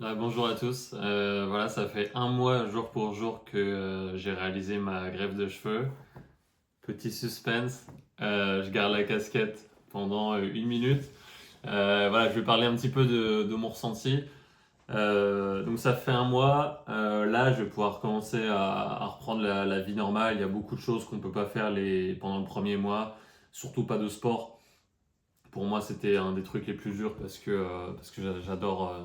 Ouais, bonjour à tous. Voilà, ça fait un mois jour pour jour que j'ai réalisé ma greffe de cheveux. Petit suspense, je garde la casquette pendant 1 minute. Voilà, je vais parler un petit peu de mon ressenti. Donc ça fait un mois. Là, je vais pouvoir commencer à reprendre la vie normale. Il y a beaucoup de choses qu'on peut pas faire pendant le premier mois, surtout pas de sport. Pour moi, c'était un des trucs les plus durs parce que j'adore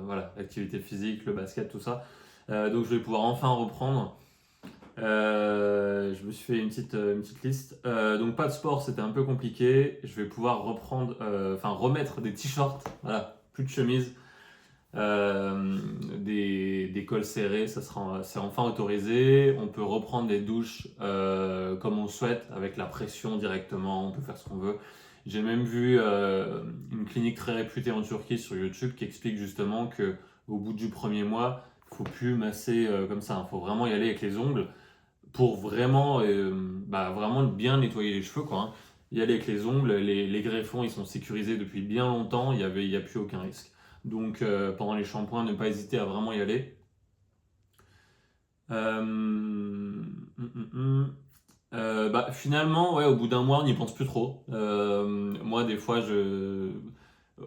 voilà, l'activité physique, le basket, tout ça. Donc, je vais pouvoir enfin reprendre. Je me suis fait une petite liste. Donc, pas de sport, c'était un peu compliqué. Je vais pouvoir remettre des t-shirts, voilà, plus de chemise, des cols serrés, c'est enfin autorisé. On peut reprendre des douches comme on le souhaite, avec la pression directement. On peut faire ce qu'on veut. J'ai même vu une clinique très réputée en Turquie sur YouTube qui explique justement que au bout du premier mois, il faut plus masser comme ça. Il faut vraiment y aller avec les ongles pour vraiment bien nettoyer les cheveux, quoi, hein. Y aller avec les ongles, les greffons ils sont sécurisés depuis bien longtemps, il y a plus aucun risque. Donc pendant les shampoings, ne pas hésiter à vraiment y aller. Finalement, ouais, au bout d'un mois, on n'y pense plus trop. Moi, des fois,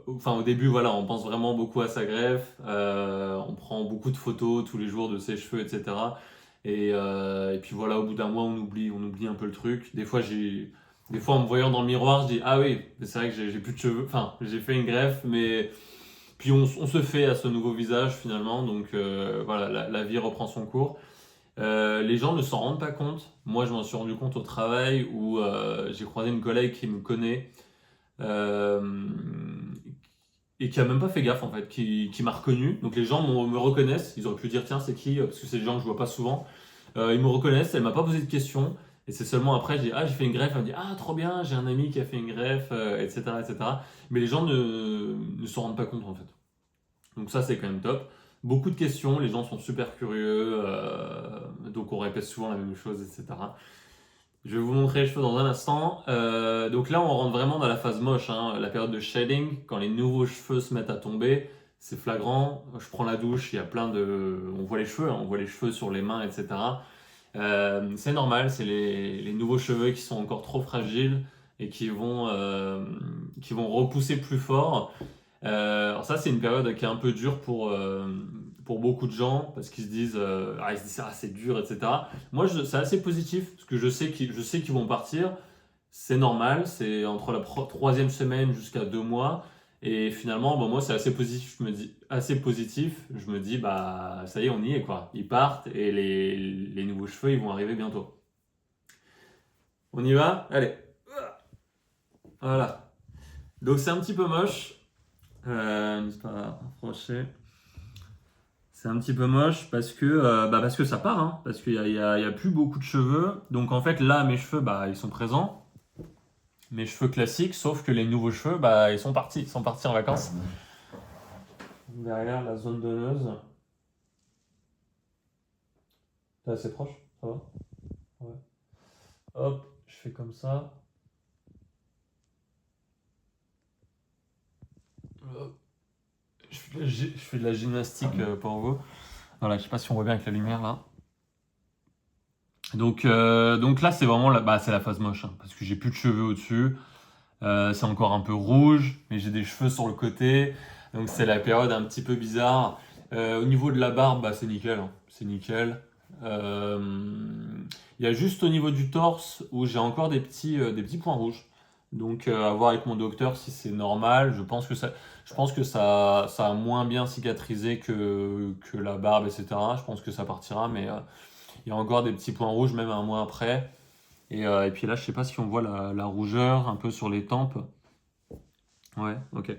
au début, voilà, on pense vraiment beaucoup à sa greffe. On prend beaucoup de photos tous les jours de ses cheveux, etc. Et puis voilà, au bout d'un mois, on oublie un peu le truc. Des fois, en me voyant dans le miroir, je dis, ah oui, c'est vrai que j'ai plus de cheveux. Enfin, j'ai fait une greffe, mais puis on se fait à ce nouveau visage finalement. Donc voilà, la vie reprend son cours. Les gens ne s'en rendent pas compte. Moi, je m'en suis rendu compte au travail où j'ai croisé une collègue qui me connaît euh, et qui a même pas fait gaffe en fait, qui m'a reconnu. Donc les gens me reconnaissent. Ils auraient pu dire tiens c'est qui parce que c'est des gens que je vois pas souvent. Ils me reconnaissent. Elle m'a pas posé de questions. Et c'est seulement après j'ai fait une greffe. Elle me dit ah trop bien j'ai un ami qui a fait une greffe etc etc. Mais les gens ne se rendent pas compte en fait. Donc ça c'est quand même top. Beaucoup de questions, les gens sont super curieux, donc on répète souvent la même chose, etc. Je vais vous montrer les cheveux dans un instant. Donc là on rentre vraiment dans la phase moche, hein, la période de shading, quand les nouveaux cheveux se mettent à tomber, c'est flagrant. Je prends la douche, il y a on voit les cheveux, hein, on voit les cheveux sur les mains, etc. C'est normal, c'est les nouveaux cheveux qui sont encore trop fragiles et qui vont repousser plus fort. Alors ça, c'est une période qui est un peu dure pour beaucoup de gens parce qu'ils se disent, ils se disent ah, c'est dur, etc. Moi, c'est assez positif parce que je sais qu'ils vont partir. C'est normal, c'est entre la troisième semaine jusqu'à 2 mois. Et finalement, moi, c'est assez positif. Je me dis, bah, ça y est, on y est, quoi. Ils partent et les nouveaux cheveux, ils vont arriver bientôt. On y va? Allez. Voilà. Donc, c'est un petit peu moche. N'hésite pas à approcher. C'est un petit peu moche parce que ça part, hein, parce qu'il y a plus beaucoup de cheveux. Donc en fait là mes cheveux ils sont présents, mes cheveux classiques, sauf que les nouveaux cheveux ils sont partis en vacances. Derrière la zone donneuse, t'es assez proche, ça va? Ouais. Hop, je fais comme ça. Hop. Je fais de la gymnastique pour vous. Voilà, je sais pas si on voit bien avec la lumière là. Donc là c'est vraiment c'est la phase moche, hein, parce que j'ai plus de cheveux au-dessus. C'est encore un peu rouge, mais j'ai des cheveux sur le côté. Donc c'est la période un petit peu bizarre. Au niveau de la barbe, c'est nickel, hein. C'est nickel. Euh, Il y a juste au niveau du torse où j'ai encore des petits points rouges. Donc à voir avec mon docteur si c'est normal. Je pense que ça a moins bien cicatrisé que la barbe, etc. Je pense que ça partira, mais il y a encore des petits points rouges même un mois après. Et puis là, je sais pas si on voit la rougeur un peu sur les tempes. Ouais, ok.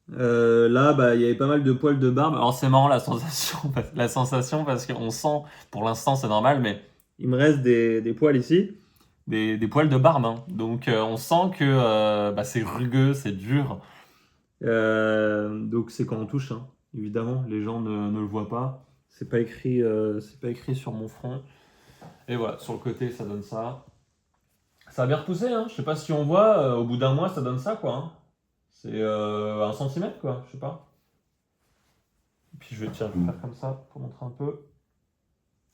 Là, il y avait pas mal de poils de barbe. Alors c'est marrant la sensation, la sensation parce qu'on sent, pour l'instant c'est normal, mais il me reste des poils ici, des poils de barbe, hein. Donc on sent que c'est rugueux, c'est dur. Donc c'est quand on touche, hein. Évidemment, les gens ne le voient pas. C'est pas écrit sur mon front. Et voilà, sur le côté, ça donne ça. Ça a bien repoussé, hein. Je sais pas si on voit, au bout d'un mois, ça donne ça, quoi, hein. C'est 1 centimètre, quoi, je sais pas. Puis je vais faire comme ça pour montrer un peu.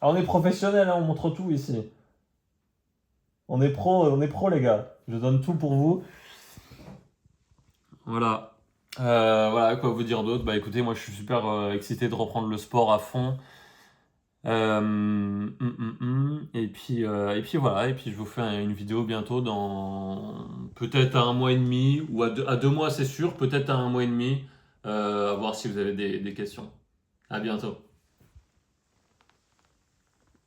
Alors on est professionnel, hein, on montre tout ici. On est pro les gars. Je donne tout pour vous. Voilà. Voilà, quoi vous dire d'autre? Bah écoutez, moi je suis super excité de reprendre le sport à fond. Et puis voilà, et puis je vous fais une vidéo bientôt dans peut-être à 1 mois et demi, ou à 2 mois c'est sûr, peut-être à 1 mois et demi, à voir si vous avez des questions. À bientôt.